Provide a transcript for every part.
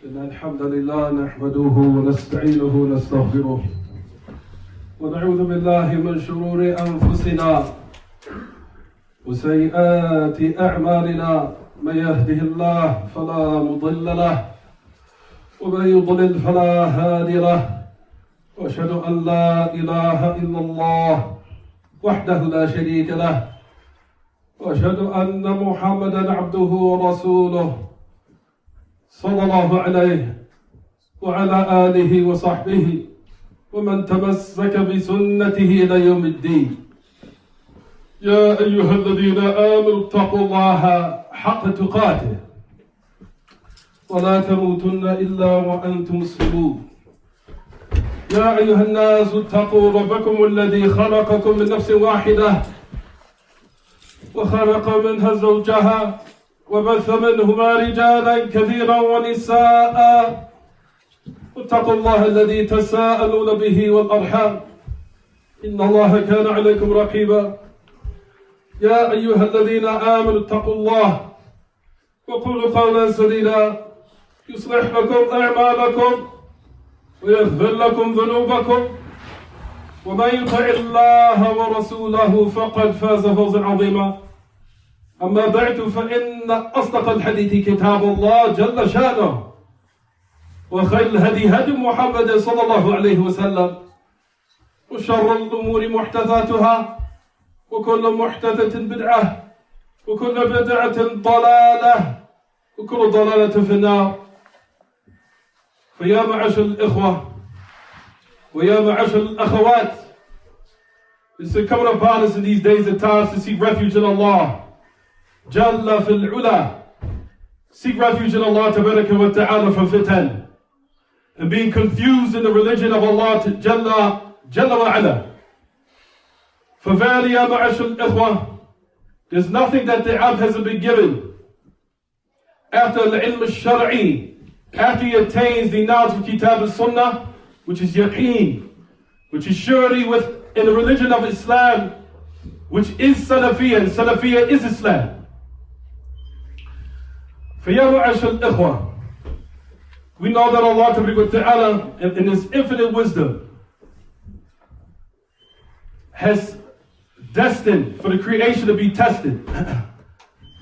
إن الحمد لله نحمده ونستعينه ونستغفره ونعوذ بالله من شرور أنفسنا وسيئات أعمالنا. من يهده الله فلا مضل له ومن يضلل فلا هادي له، وأشهد أن لا إله إلا الله وحده لا شريك له، وأشهد أن محمدا عبده ورسوله صلى الله عليه وعلى آله وصحبه ومن تمسك بسنته إلى يوم الدين. يا أيها الذين آمنوا اتقوا الله حق تقاته ولا تموتن إلا وأنتم مسلمون. يا أيها الناس اتقوا ربكم الذي خلقكم من نفس واحدة وخلق منها زوجها وبث منهما رجالا كثيرا ونساء، واتقوا الله الذي تساءلون به والأرحام إن الله كان عليكم رقيبا. يا أيها الذين آمنوا اتقوا الله وقولوا قولا سديدا يصلح لكم أعمالكم ويغفر لكم ذنوبكم، ومن يطع الله ورسوله فقد فاز فوزا عظيما. أما بعد، فإن أصدق الحديث كتاب الله جل شأنه، وخير الهدي هدي محمد صلى الله عليه وسلم، وشر الأمور محدثاتها، وكل محدثة بدعة، وكل بدعة ضلالة، وكل ضلالة في النار. فيا معاشر الإخوة ويا معاشر الأخوات, it's incumbent upon us in these days and times to seek refuge in Allah Jalla fil Ula. Seek refuge in Allah Tabaraka wa Ta'ala from fitan and being confused in the religion of Allah Jalla wa Ala. For verily, ya ma'ashal ikhwah, there's nothing that the abd hasn't been given after the ilm al-shar'i, after he attains the knowledge of Kitab al-Sunnah, which is yaqeen, which is surety in the religion of Islam, which is Salafiyah, and Salafiyah is Islam. فَيَا مَعَشَ الْإِخْوَةِ, we know that Allah Ta'ala in His infinite wisdom has destined for the creation to be tested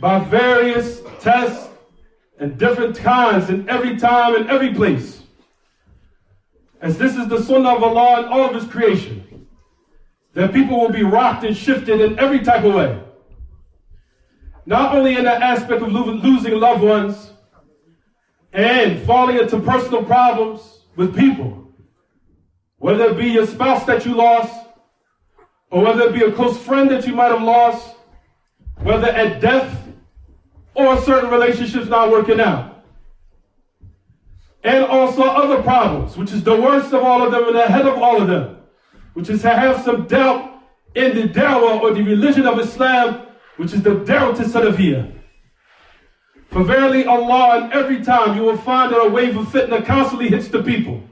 by various tests and different kinds in every time and every place. As this is the sunnah of Allah and all of His creation, that people will be rocked and shifted in every type of way. Not only in the aspect of losing loved ones and falling into personal problems with people, whether it be your spouse that you lost, or whether it be a close friend that you might have lost, whether at death or certain relationships not working out. And also other problems, which is the worst of all of them and the head of all of them, which is to have some doubt in the dawah or the religion of Islam, which is the dawah to Salafiyah. For verily Allah, and every time you will find that a wave of fitna constantly hits the people,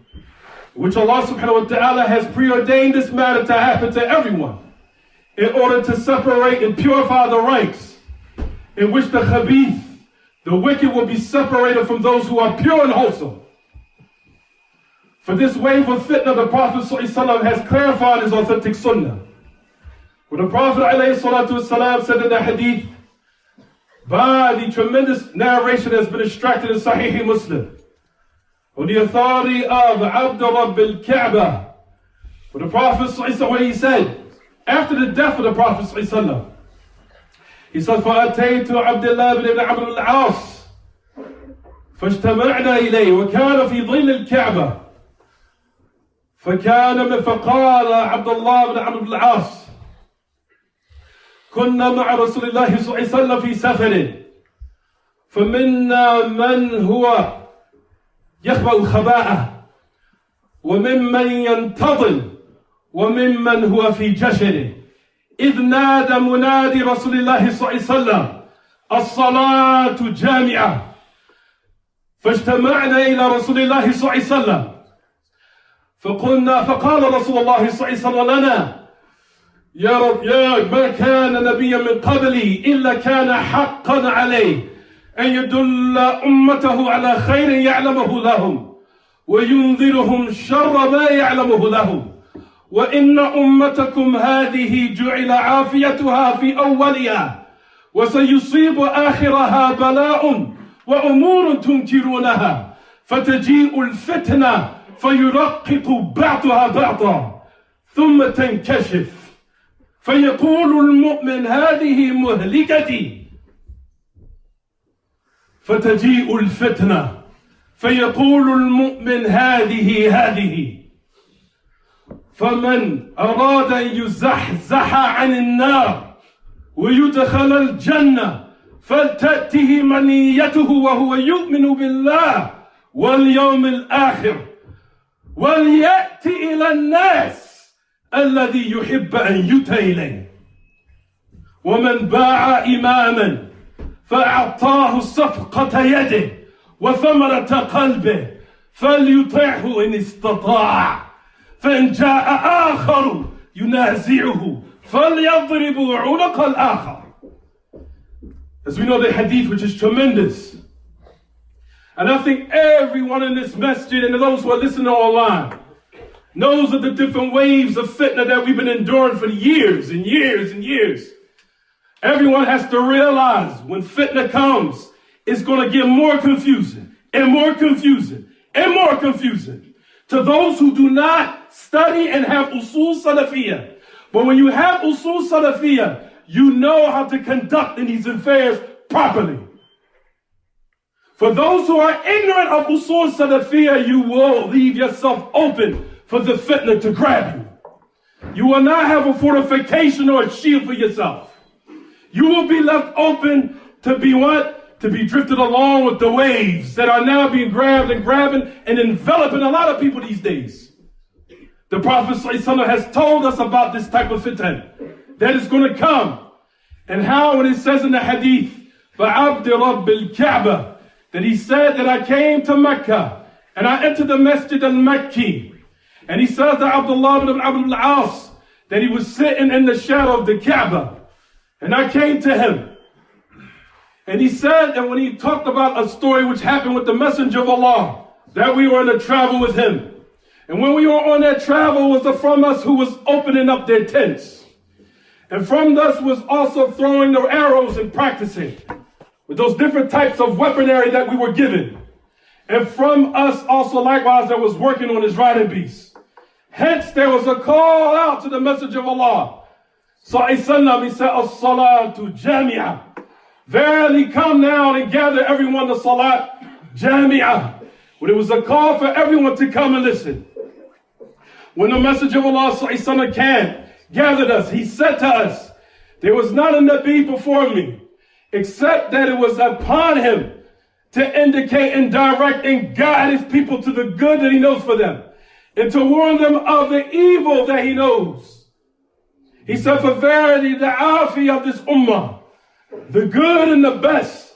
which Allah subhanahu wa ta'ala has preordained this matter to happen to everyone in order to separate and purify the ranks, in which the khabith, the wicked, will be separated from those who are pure and wholesome. For this wave of fitna, the Prophet ﷺ has clarified his authentic sunnah. When the Prophet ﷺ said in the hadith, by the tremendous narration that has been extracted in Sahih Muslim, on the authority of Abdur-Razzaq, when the Prophet ﷺ, what he said, after the death of the Prophet ﷺ, he said, فَأَتَيْتُ عَبْدِ اللَّهِ بْنِ عَمْرُ الْعَاصِ فَاجْتَمَعْنَا إِلَيْهِ وَكَانَ فِي ظِلِّ الْكَعْبَةِ فقال عبد الله بن عمرو بن العاص كنا مع رسول الله صلى الله عليه وسلم في سفر فمنا من هو يخبأ الخباءة وممن ينتظم وممن هو في جشره إذ نادى منادي رسول الله صلى الله عليه وسلم الصلاة جامعة فاجتمعنا إلى رسول الله صلى الله عليه وسلم فقال رسول الله صلى الله عليه وسلم لنا يا ما كان نبيا من قبلي إلا كان حقا عليه أن يدل أمته على خير يعلمه لهم وينذرهم شر ما يعلمه لهم وإن أمتكم هذه جعل عافيتها في أولها وسيصيب آخرها بلاء وأمور تنكرونها فتجيء الفتنة فيرقق بعضها بعضا ثم تنكشف فيقول المؤمن هذه مهلكتي فتجيء الفتنة فيقول المؤمن هذه فمن أراد أن يزحزح عن النار ويدخل الجنة فلتأته منيته وهو يؤمن بالله واليوم الآخر وليأتي إلى الناس الذي يحب أن يؤتى إليه ومن باع إماما فأعطاه صفقة يده وثمرة قلبه فليطعه إن استطاع فإن جاء آخر ينازعه فليضرب عنق الآخر. As we know the hadith, which is tremendous, and I think everyone in this masjid and those who are listening online knows of the different waves of fitna that we've been enduring for years and years and years. Everyone has to realize when fitna comes, it's going to get more confusing and more confusing and more confusing to those who do not study and have usul salafiyah. But when you have usul salafiyah, you know how to conduct in these affairs properly. For those who are ignorant of usul salafiyah, you will leave yourself open for the fitna to grab you. You will not have a fortification or a shield for yourself. You will be left open to be what? To be drifted along with the waves that are now being grabbed and grabbing and enveloping a lot of people these days. The Prophet ﷺ has told us about this type of fitna that is going to come. And how, when it says in the hadith, Abdur-Razzaq, that he said that I came to Mecca and I entered the Masjid al-Makki. And he says to Abdullah ibn Abdur-Razzaq that he was sitting in the shadow of the Kaaba. And I came to him. And he said that when he talked about a story which happened with the Messenger of Allah, that we were on a travel with him. And when we were on that travel was from us who was opening up their tents. And from us was also throwing their arrows and practicing with those different types of weaponry that we were given. And from us also likewise that was working on his riding beast. Hence there was a call out to the Messenger of Allah. So he said, as-salatu jami'ah. Verily come now and gather everyone to salat jami'ah. When it was a call for everyone to come and listen. When the Messenger of Allah came, gathered us, he said to us, there was not a Nabi before me, except that it was upon him to indicate and direct and guide his people to the good that he knows for them, and to warn them of the evil that he knows. He said, for verily the afi of this ummah, the good and the best,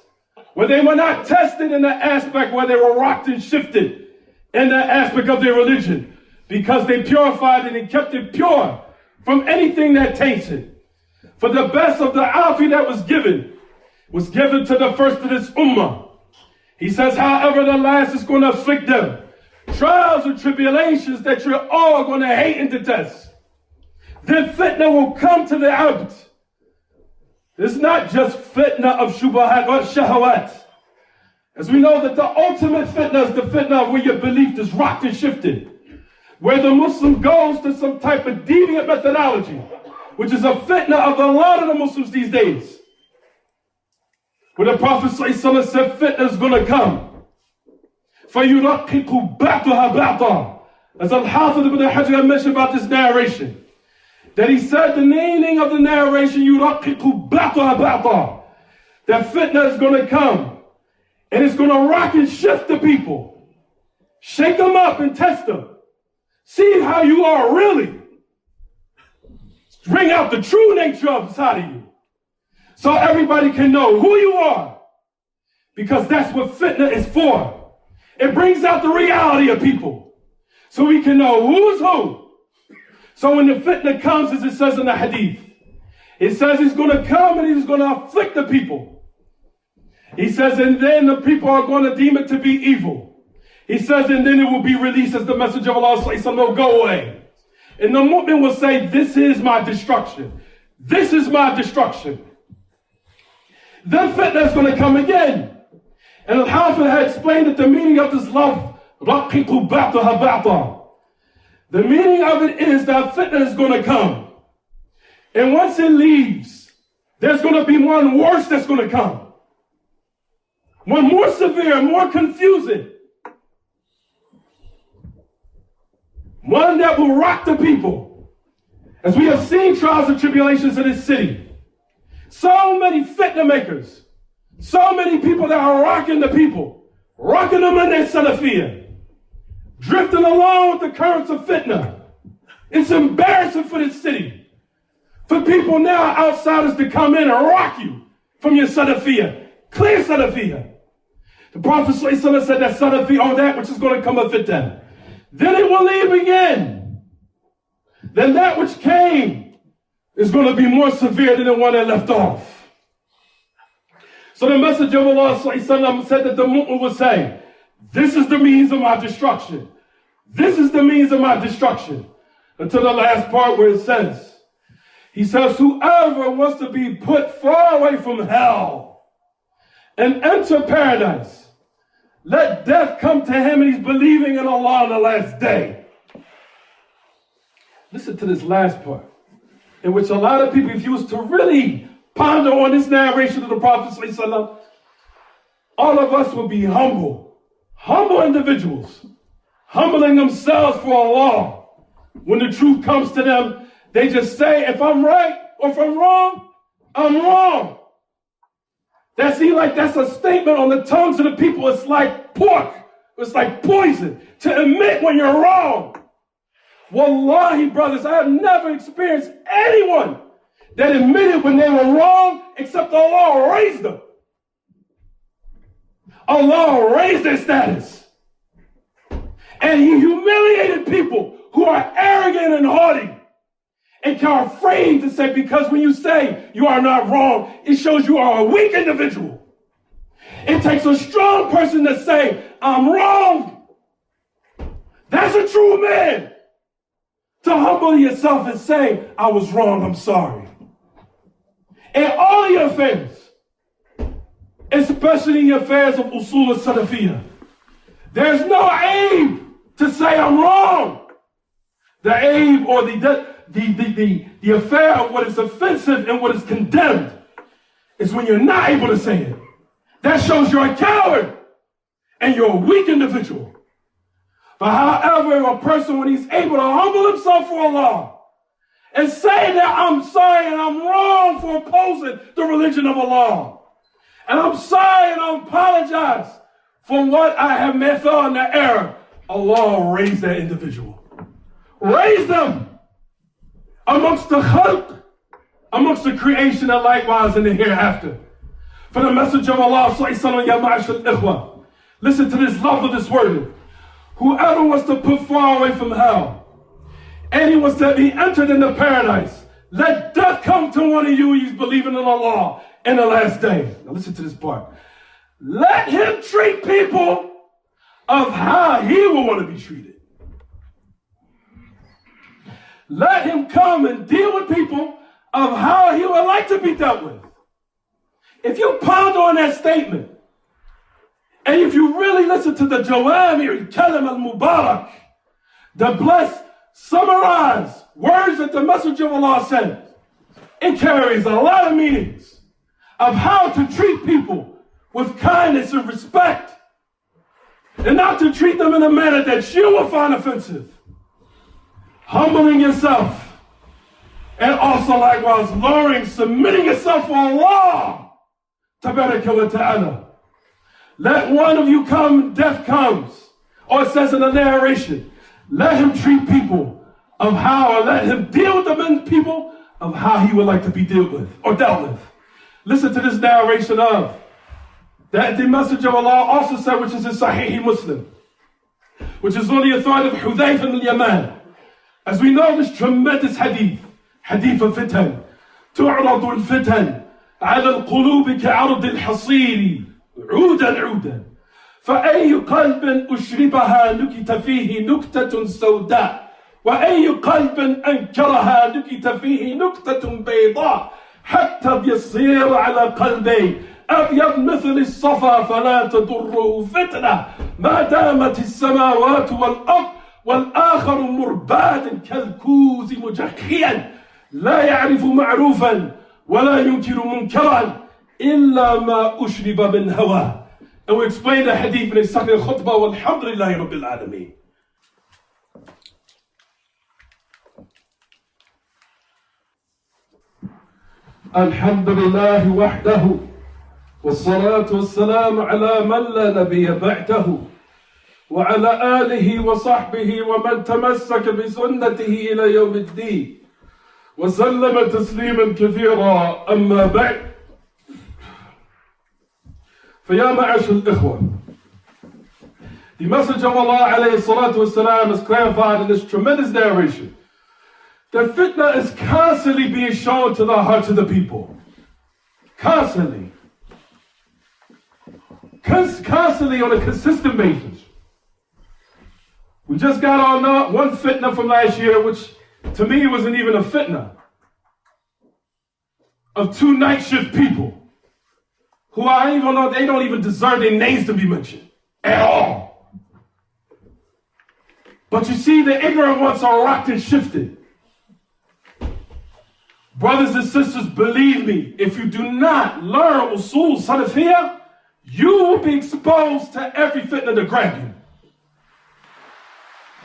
where they were not tested in the aspect where they were rocked and shifted in the aspect of their religion, because they purified it and kept it pure from anything that taints it. For the best of the afi that was given to the first of this ummah. He says, however, the last is going to afflict them. Trials and tribulations that you're all going to hate and detest. Then fitna will come to the abd. It's not just fitna of shubahat or shahawat. As we know that the ultimate fitna is the fitna of where your belief is rocked and shifted. Where the Muslim goes to some type of deviant methodology, which is a fitna of a lot of the Muslims these days. Where the Prophet ﷺ said fitna is going to come. فَيُرَقِّقُ بَعْضُهَا بَعْضًا. As Al-Hafidh ibn Hajar mentioned about this narration, that he said the meaning of the narration, يُرَقِّقُ بَعْضُهَا بَعْضًا. That fitna is going to come. And it's going to rock and shift the people. Shake them up and test them. See how you are really. Bring out the true nature of inside of you. So everybody can know who you are. Because that's what fitna is for. It brings out the reality of people. So we can know who's who. So when the fitna comes, as it says in the hadith, it says he's going to come and he's going to afflict the people. He says, and then the people are going to deem it to be evil. He says, and then it will be released as the Messenger of Allah will go away. And the mu'min will say, this is my destruction. This is my destruction. Then fitna is going to come again. And Al-Hafiz had explained that the meaning of this love, the meaning of it is that fitna is going to come. And once it leaves, there's going to be one worse that's going to come. One more severe, more confusing. One that will rock the people. As we have seen trials and tribulations in this city. So many fitna makers. So many people that are rocking the people. Rocking them in their salafiyah. Drifting along with the currents of fitna. It's embarrassing for this city. For people now, outsiders, to come in and rock you from your salafiyah. Clear salafiyah. The Prophet said that salafiyah on that which is going to come of fitna. Then it will leave again. Then that which came is going to be more severe than the one that left off. So the Messenger of Allah said that the mu'min would say, this is the means of my destruction. This is the means of my destruction. Until the last part where it says, he says, whoever wants to be put far away from hell and enter paradise, let death come to him and he's believing in Allah on the last day. Listen to this last part, in which a lot of people, if you was to really ponder on this narration of the Prophet ﷺ, all of us would be humble individuals, humbling themselves for Allah. When the truth comes to them, they just say, if I'm right or if I'm wrong, I'm wrong. That's a statement on the tongues of the people. It's like pork. It's like poison to admit when you're wrong. Wallahi, brothers, I have never experienced anyone that admitted when they were wrong except Allah raised them. Allah raised their status. And he humiliated people who are arrogant and haughty and are afraid to say, because when you say you are not wrong, it shows you are a weak individual. It takes a strong person to say, I'm wrong. That's a true man. To humble yourself and say, I was wrong, I'm sorry. In all your affairs, especially in your affairs of usul al-salafiyah, there's no aim to say I'm wrong. The aim or the affair of what is offensive and what is condemned is when you're not able to say it. That shows you're a coward and you're a weak individual. But however, a person, when he's able to humble himself for Allah and say that I'm sorry and I'm wrong for opposing the religion of Allah, and I'm sorry and I apologize for what I have made in the error, Allah raise that individual. Raise them amongst the khalq, amongst the creation, and likewise in the hereafter. For the Messenger of Allah, ya ma'ashar al-ikhwa, listen to this love of this word. Whoever wants to put far away from hell, and he wants to be entered into paradise, let death come to one of you who's believing in Allah in the last day. Now listen to this part. Let him treat people of how he will want to be treated. Let him come and deal with people of how he would like to be dealt with. If you ponder on that statement, and if you really listen to the Jawami Kalam al-Mubarak, the blessed, summarized words that the Messenger of Allah said, it carries a lot of meanings of how to treat people with kindness and respect, and not to treat them in a manner that you will find offensive. Humbling yourself, and also likewise lowering, submitting yourself for Allah, tabaraka wa ta'ala. Let one of you come, death comes. Or it says in the narration, let him treat people of how, or let him deal with them and people of how he would like to be dealt with, or dealt with. Listen to this narration of that the Messenger of Allah also said, which is in Sahih Muslim, which is on the authority of Hudayf al-Yaman. As we know this tremendous hadith of fitan, تعرض الفتن على القلوب كعرض الحصير عودا عودا فأي قلب أشربها نكت فيه نكتة سوداء وأي قلب أنكرها نكت فيه نكتة بيضاء حتى يصير على قلبي أبيض مثل الصفا فلا تضره فتنة ما دامت السماوات والأرض والآخر مرباد كالكوز مجخيا لا يعرف معروفا ولا ينكر منكرا إلا ما أشرب من هواه. And we explain the hadith in Sahih al-Khutbah walhamdulillahi rabbil alameen. الحمد لله وحده والصلاة والسلام على من لا نبي بعده وعلى آله وصحبه ومن تمسك بسنته إلى يوم الدين وسلم تسليما كثيرا أما بعد فيا معاشر الإخوة. The Messenger of Allah alayhi salatu wasalam is clarified in this tremendous narration that fitna is constantly being shown to the hearts of the people. Constantly. Constantly on a consistent basis. We just got on one fitna from last year, which to me wasn't even a fitna, of 2 night shift people who I don't even know, they don't even deserve their names to be mentioned at all. But you see, the ignorant ones are rocked and shifted. Brothers and sisters, believe me, if you do not learn usul salafiyah, you will be exposed to every fitna to grab you.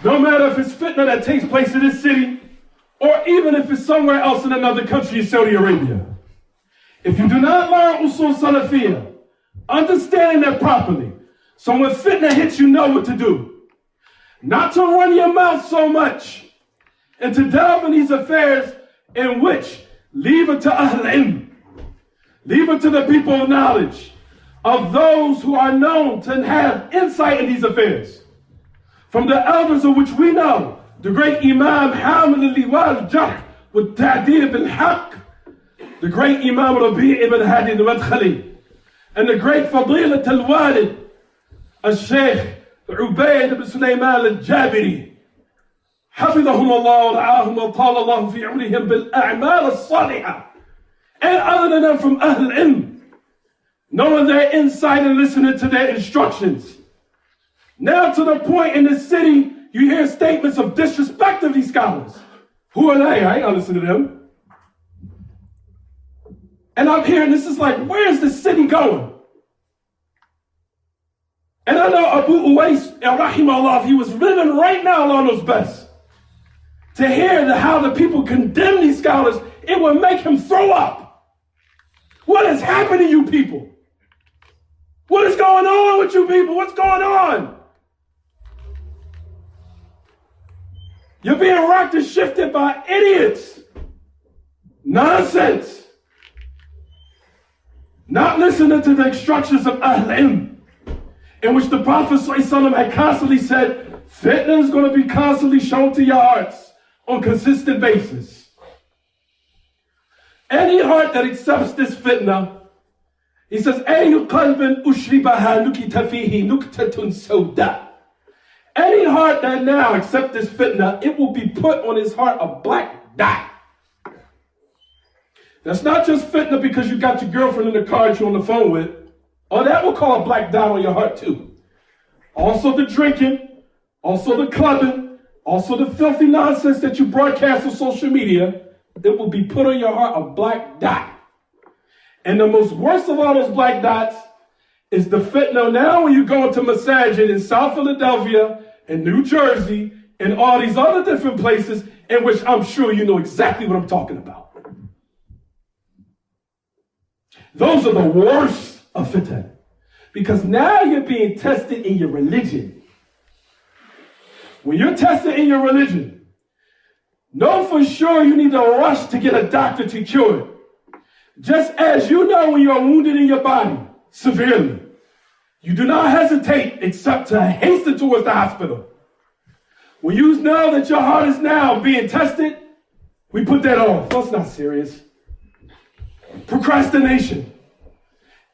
No matter if it's fitna that takes place in this city, or even if it's somewhere else in another country in Saudi Arabia. If you do not learn usul salafiyah, understanding that properly, so when fitna hits, you know what to do. Not to run your mouth so much, and to delve in these affairs in which leave it to Ahl Ilm, leave it to the people of knowledge, of those who are known to have insight in these affairs. From the elders of which we know, the great Imam Hamil al-Liwa al-Jarh with Ta'dib al-Haq, the great Imam Rabi' ibn Hadi al-Madkhali, and the great Fadilat al-Walid, al-Shaykh Ubayd ibn Sulaiman al-Jabiri, حفظهم الله ورعاهم وطال الله في عمرهم بالأعمال الصالحة. And other than them from Ahl Ilm, knowing their insight and listening to their instructions. Now to the point in the city, you hear statements of disrespect of these scholars. Who are they? I ain't gonna listen to them. And I'm hearing this is like, where's the city going? And I know Abu Uwais, rahimahullah, if he was living right now, Allah knows best. To hear how the people condemn these scholars, it would make him throw up. What has happened to you people? What is going on with you people? What's going on? You're being rocked and shifted by idiots. Nonsense. Not listening to the instructions of Ahl Ilm, in which the Prophet ﷺ had constantly said, fitna is going to be constantly shown to your hearts on a consistent basis. Any heart that accepts this fitna, he says, أَيُّ قَلْبٍ أُشْرِبَهَا نُكِتَ فِيهِ نُكْتَةٌ سَوْدَاء. Any heart that now accepts this fitna, it will be put on his heart a black dot. That's not just fitna because you got your girlfriend in the car that you're on the phone with. Oh, that will call a black dot on your heart too. Also the drinking, also the clubbing, also the filthy nonsense that you broadcast on social media, it will be put on your heart a black dot. And the most worst of all those black dots is the fitna now when you go into Masjid in South Philadelphia and New Jersey and all these other different places in which I'm sure you know exactly what I'm talking about. Those are the worst of fitna. Because now you're being tested in your religion. When you're tested in your religion, know for sure you need to rush to get a doctor to cure it. Just as you know when you're wounded in your body severely, you do not hesitate except to hasten towards the hospital. When you know that your heart is now being tested, we put that off. That's not serious. Procrastination.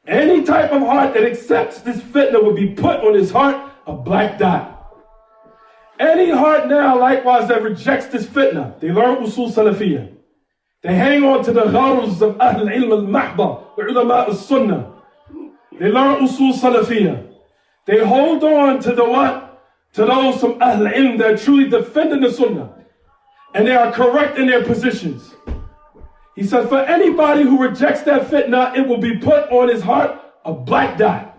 Any type of heart that accepts this fitna will be put on his heart a black dot. Any heart now, likewise, that rejects this fitna, they learn usul salafiyah. They hang on to the gharuz of Ahl al-Ilm al-Mahba, wa ulama al-Sunnah. They learn usul salafiyah. They hold on to the what? To those from Ahl al-Ilm that are truly defending the Sunnah. And they are correct in their positions. He said, for anybody who rejects that fitna, it will be put on his heart a black dot.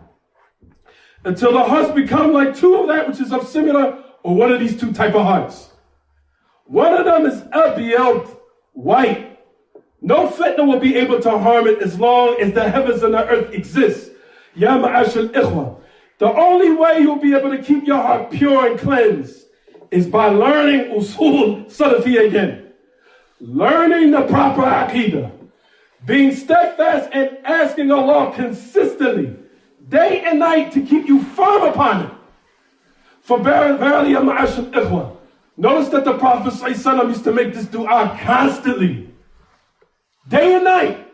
Until the hearts become like two of that which is of similar, or one of these two type of hearts. One of them is abiyad, white. No fitna will be able to harm it as long as the heavens and the earth exist. Ya ma'ash al-ikhwa. The only way you'll be able to keep your heart pure and cleansed is by learning usul salafi again. Learning the proper aqidah. Being steadfast and asking Allah consistently, day and night, to keep you firm upon it. For verily, ya ma'ash al-ikhwa. Notice that the Prophet ﷺ used to make this dua constantly. Day and night.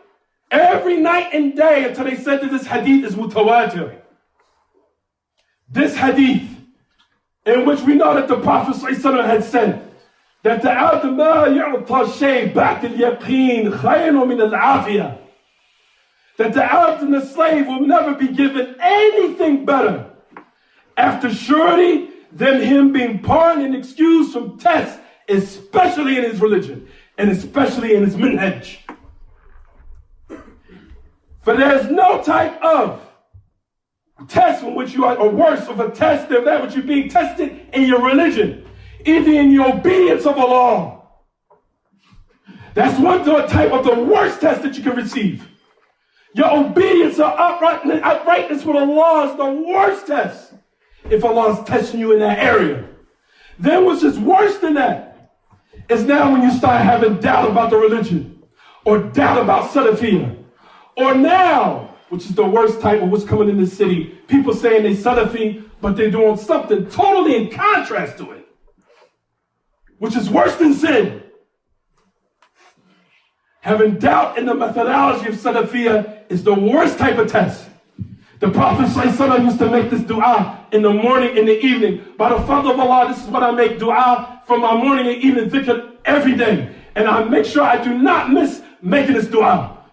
Every night and day, until they said that this hadith is mutawatir. This hadith, in which we know that the Prophet ﷺ had said that the abd ma yu'ta shay ba'd al-yaqeen khayrun min al-afiyah. That the abd and the slave will never be given anything better after surety than him being pardoned and excused from tests, especially in his religion and especially in his minhaj. For there's no type of test in which you are, or worse of a test than that which you're being tested in your religion, either in your obedience of Allah. That's one type of the worst test that you can receive. Your obedience or uprightness with Allah is the worst test. If Allah is testing you in that area. Then what's just worse than that is now when you start having doubt about the religion, or doubt about Salafiyah, or now, which is the worst type of what's coming in the city, people saying they Salafi, but they're doing something totally in contrast to it, which is worse than sin. Having doubt in the methodology of Salafiyah is the worst type of test. The Prophet ﷺ used to make this dua in the morning and the evening. By the fadl of Allah, this is what I make dua from my morning and evening dhikr every day. And I make sure I do not miss making this dua.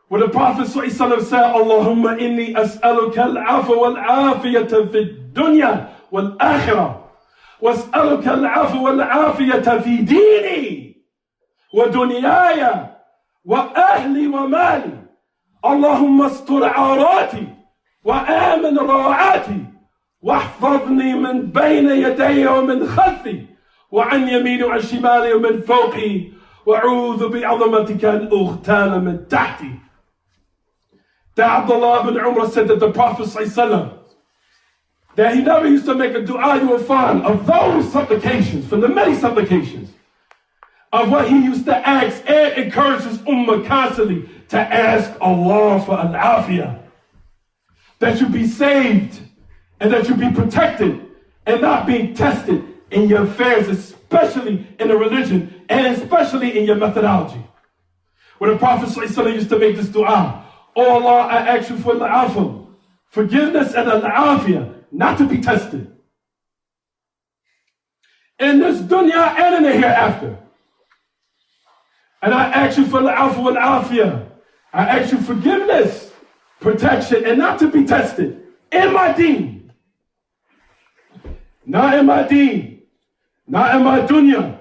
Where the Prophet ﷺ said, Allahumma inni as'aluka al-afwa wal-afiyata fi dunya wal-akhirah. Was'aluka al-afwa wal-afiyata fi dini wa dunyaya wa ahli wa mali. Allahumma astur awrati وآمن روعاتي واحفظني من بين يدي ومن خلفي وعن يميني وعن شمالي ومن فوقي وأعوذ بعظمتك أن أغتال من تحتي. That Abdullah ibn Umar said that the Prophet ﷺ, that he never used to make a dua, you will find, of those supplications, from the many supplications, of what he used to ask and encourage his ummah constantly to ask Allah for al-afiyah. That you be saved and that you be protected and not being tested in your affairs, especially in the religion and especially in your methodology. When the Prophet ﷺ used to make this dua, oh Allah, I ask you for al-afwa, forgiveness and al-afiyah, not to be tested in this dunya and in the hereafter. And I ask you for al-afwa wal-afiyah. I ask you forgiveness, protection, and not to be tested in my deen. Not in my deen. Not in my dunya.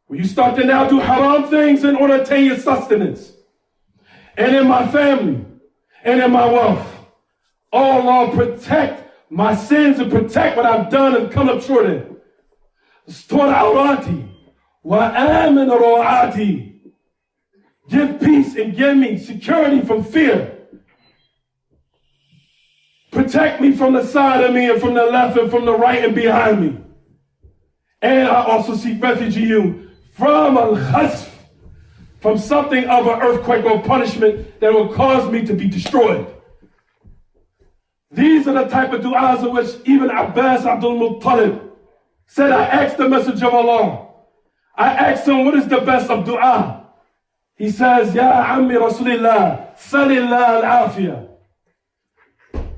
When you start to now do haram things in order to attain your sustenance. And in my family. And in my wealth. Oh Allah, protect my sins and protect what I've done and come up short in. Astur awrati wa amin rawati. Give peace and give me security from fear. Protect me from the side of me and from the left and from the right and behind me. And I also seek refuge in you from al-khasf, from something of an earthquake or punishment that will cause me to be destroyed. These are the type of du'as in which even Abbas Abdul Muttalib said, I asked the Messenger of Allah. I asked him, what is the best of du'a? He says, Ya Ammi Rasulillah, Salillah al-afiyah.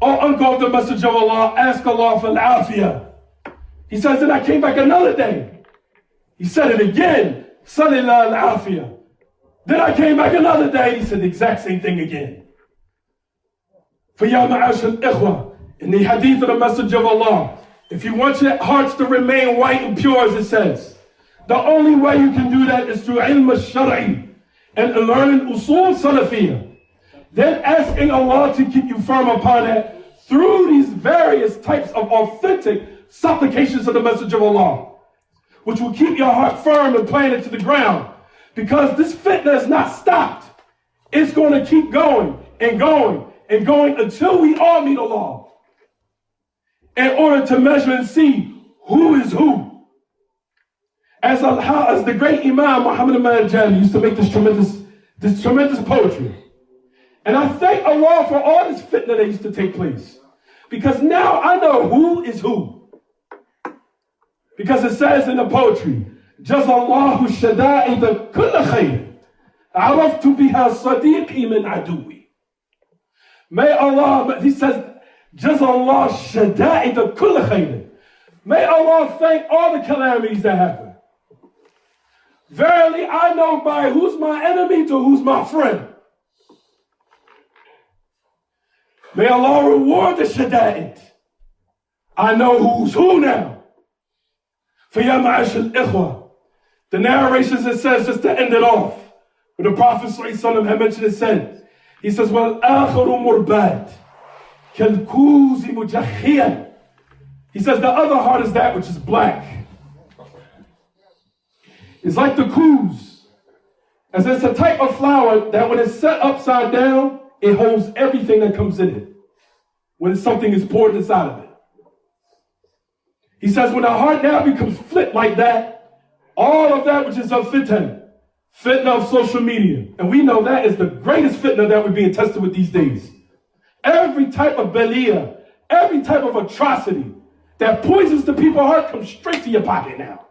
O uncle of the Messenger of Allah, ask Allah for al-afiyah. He says, then I came back another day. He said it again. Salillah al-afiyah. Then I came back another day. He said the exact same thing again. For ya ma'ash al-ikhwa, in the hadith of the Messenger of Allah, if you want your hearts to remain white and pure, as it says, the only way you can do that is through ilm al-shar'i and learning usul salafiyah. Then asking Allah to keep you firm upon it through these various types of authentic supplications of the Messenger of Allah, which will keep your heart firm and planted to the ground. Because this fitna is not stopped. It's going to keep going and going and going until we all meet Allah, in order to measure and see who is who. As the great Imam Muhammad al-Jami used to make this tremendous poetry. And I thank Allah for all this fitna that used to take place. Because now I know who is who. Because it says in the poetry, Jazallahu shada'ida kulla khayr, araftu biha sadiqi min aduwi. May Allah, he says, Jazallah shada'ida kulla khayr. May Allah thank all the calamities that happen. Verily, I know by who's my enemy to who's my friend. May Allah reward the shada'id. I know who's who now. For ya ma'ash al-ikhwa. The narrations, it says, just to end it off, when the Prophet ﷺ had mentioned it, said, he says, well, akharu murbad, kalkuzi mujahhiyan. He says, the other heart is that which is black. It's like the kuz. As it's a type of flower that when it's set upside down, it holds everything that comes in it when something is poured inside of it. He says when the heart now becomes flipped like that, all of that which is of fitna of social media, and we know that is the greatest fitna that we're being tested with these days. Every type of belia, every type of atrocity that poisons the people's heart comes straight to your pocket now.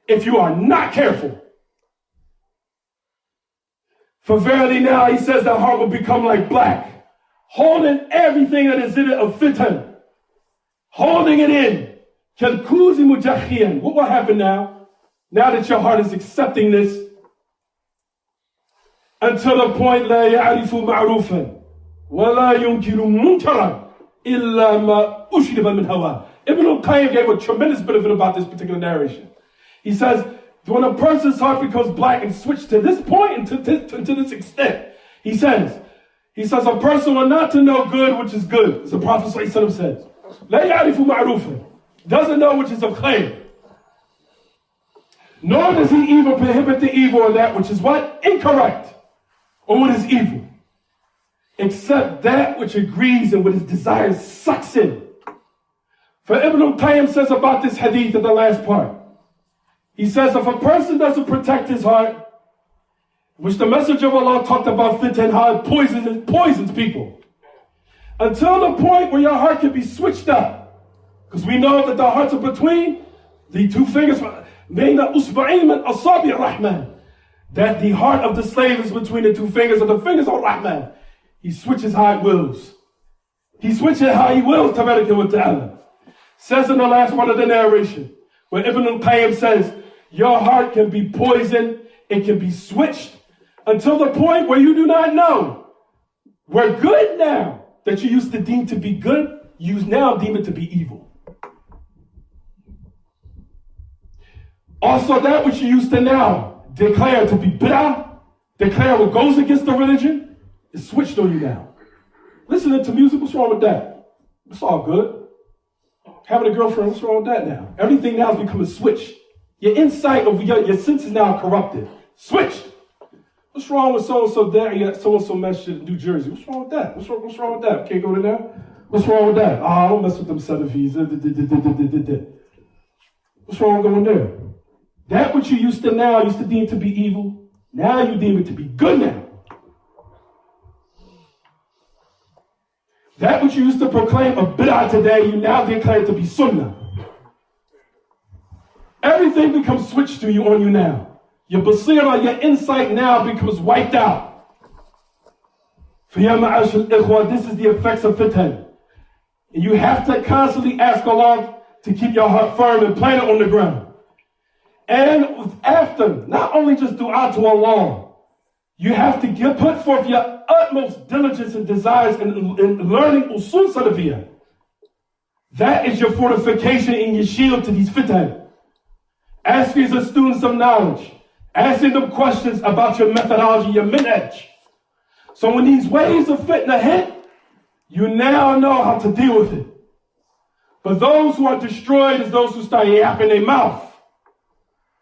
If you are not careful. For verily now, he says, the heart will become like black, holding everything that is in it of fitan, holding it in. Kalkuzi mujahhiyan. What will happen now? Now that your heart is accepting this, until the point, la ya'rifu ma'rufan, wa la yunkiru munkaran, illa ma ushriba min hawa. Ibn al-Qayyim gave a tremendous benefit about this particular narration. He says, when a person's heart becomes black and switched to this point and to this extent, he says, a person will not to know good which is good, as the Prophet ﷺ says. La ya'rifu ma'rufan. Doesn't know which is of khayr. Nor does he even prohibit the evil or that which is what? Incorrect. Or what is evil. Except that which agrees and what his desires sucks in. For Ibn al-Qayyim says about this hadith in the last part. He says if a person doesn't protect his heart, which the Messenger of Allah talked about fitna and how it poisons people, until the point where your heart can be switched up. Because we know that the hearts are between the two fingers, that the heart of the slave is between the two fingers of the fingers of Rahman. He switches how he wills. He switches how he wills, tabaraka wa ta'ala. Says in the last part of the narration, where Ibn al-Qayyim says, your heart can be poisoned, it can be switched, until the point where you do not know. We're good now that you used to deem to be good, you now deem it to be evil. Also, that which you used to now declare to be bid'ah, declare what goes against the religion, is switched on you now. Listening to music, what's wrong with that? It's all good. Having a girlfriend, what's wrong with that now? Everything now has become a switch. Your insight of your senses now are corrupted. Switched. What's wrong with so-and-so daddy at so-and-so Masjid in New Jersey? What's wrong with that? What's wrong with that? Can't go to there? What's wrong with that? I don't mess with them Salafis. What's wrong with going there? That which you used to deem to be evil, now you deem it to be good now. That which you used to proclaim a bid'ah today, you now declare to be sunnah. Everything becomes switched to you on you now. Your basira, your insight now becomes wiped out. فَيَا مَعَاشِ الْإِخْوَةِ, this is the effects of fitna. And you have to constantly ask Allah to keep your heart firm and plant it on the ground. And after, not only just dua to Allah, you have to put forth your utmost diligence and desires in learning usul salafiyah. That is your fortification and your shield to these fitna. Asking the students of knowledge, asking them questions about your methodology, your minhaj. So when these waves of fitna hit, you now know how to deal with it. But those who are destroyed is those who start yapping their mouth,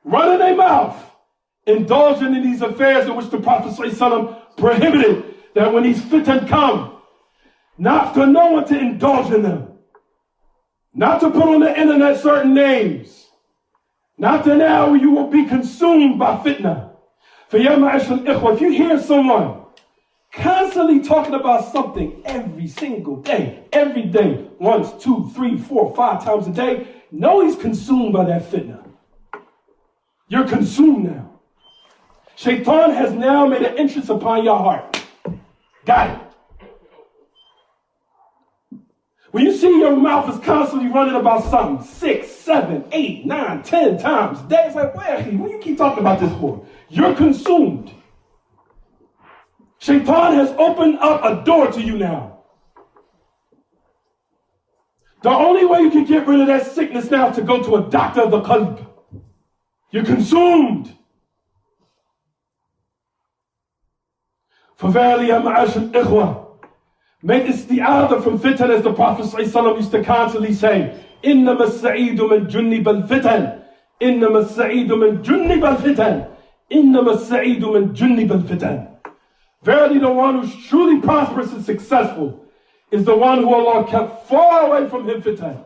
running their mouth, indulging in these affairs in which the Prophet ﷺ prohibited, that when these fitna come, not for no one to indulge in them, not to put on the internet certain names, not to now you will be consumed by fitna. For ya ma'ashal ikhwa, if you hear someone constantly talking about something every single day, every day, once, 2, 3, 4, 5 times a day, know he's consumed by that fitna. You're consumed now. Shaitan has now made an entrance upon your heart. Got it. When you see your mouth is constantly running about something 6, 7, 8, 9, 10 times a day, it's like, what do you keep talking about this for? You're consumed. Shaitan has opened up a door to you now. The only way you can get rid of that sickness now is to go to a doctor of the qalb. You're consumed. For verily, ya ma'ashal ikhwa, make isti'adha from fitan, as the Prophet ﷺ used to constantly say, إِنَّمَا السَّعِيدُ مَنْ جُنِّبَ الْفِتَنِ إِنَّمَا السَّعِيدُ مَنْ جُنِّبَ الْفِتَنِ إِنَّمَا السَّعِيدُ مَنْ جُنِّبَ الْفِتَنِ. Verily, the one who's truly prosperous and successful is the one who Allah kept far away from him fitan.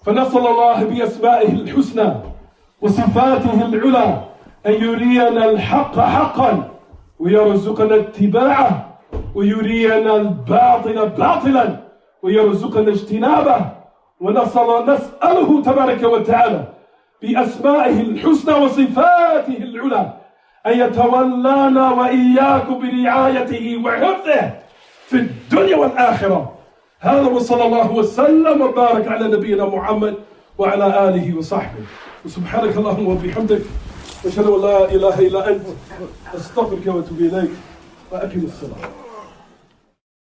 فَنَسَلَ اللَّهِ بِأَسْمَائِهِ الْحُسْنَى وَصِفَاتِهِ الْعُلَى أَنْ يُرِيَنَا الْحَقَّ حَقًّا وَيَرْزُقَنَا اتِّبَاعَهُ وَيُرِيَنَا الْبَاطِلَ بَاطِلًا وَيَرْزُقَنَا اجْتِنَابَهُ ونسأله تبارك وتعالى بأسمائه الحسنى وصفاته العلى أن يتولانا وإياكم برعايته وحفظه في الدنيا والآخرة. هذا وصلى الله وسلم وبارك على نبينا محمد وعلى آله وصحبه. وسبحانك اللهم وبحمدك أشهد أن لا إله إلا أنت أستغفرك وأتوب إليك وأقم الصلاة.